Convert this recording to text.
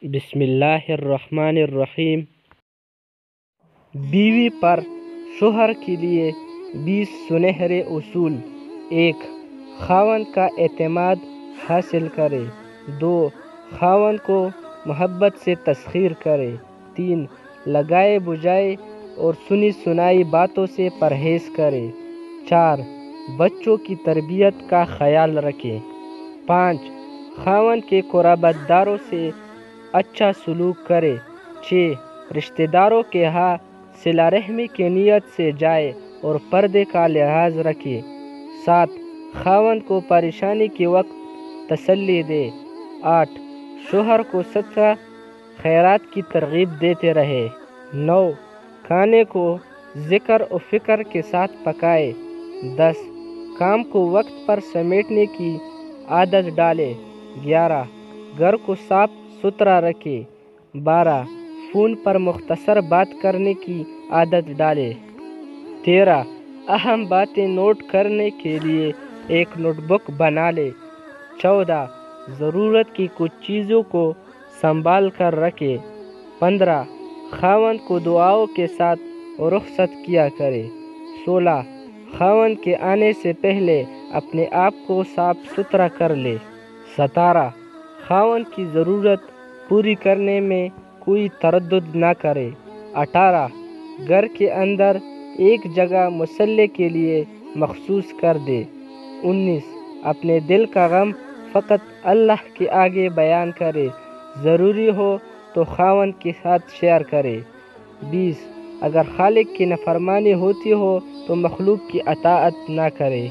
بسم اللہ الرحمن الرحیم۔ بیوی پر شوہر کے لیے 20 سنہرے اصول۔ 1. خاوند کا اعتماد حاصل کرے۔ 2. خاوند کو محبت سے تسخیر کرے۔ 3. لگائے بجھائے اور سنی سنائی باتوں سے پرہیز کرے۔ 4. بچوں کی تربیت کا خیال رکھے۔ 5. خاوند کے قرابت داروں سے اچھا سلوک کرے۔ 6. رشتہ داروں کے ہاں صلہ رحمی کی نیت سے جائے اور پردے کا لحاظ رکھے۔ 7. خاوند کو پریشانی کے وقت تسلی دے۔ 8. شوہر کو صدقہ خیرات کی ترغیب دیتے رہے۔ 9. کھانے کو ذکر و فکر کے ساتھ پکائے۔ 10. کام کو وقت پر سمیٹنے کی عادت ڈالے۔ 11. گھر کو صاف ستھرا رکھے۔ 12. فون پر مختصر بات کرنے کی عادت ڈالے۔ 13. اہم باتیں نوٹ کرنے کے لیے ایک نوٹ بک بنا لے۔ 14. ضرورت کی کچھ چیزوں کو سنبھال کر رکھے۔ 15. خاوند کو دعاؤں کے ساتھ رخصت کیا کرے۔ 16. خاوند کے آنے سے پہلے اپنے آپ کو صاف ستھرا کر لے۔ 17. خاوند کی ضرورت پوری کرنے میں کوئی تردد نہ کرے۔ 18. گھر کے اندر ایک جگہ مصلی کے لیے مخصوص کر دے۔ 19. اپنے دل کا غم فقط اللہ کے آگے بیان کرے، ضروری ہو تو خاوند کے ساتھ شیئر کرے۔ 20. اگر خالق کی نافرمانی ہوتی ہو تو مخلوق کی اطاعت نہ کرے۔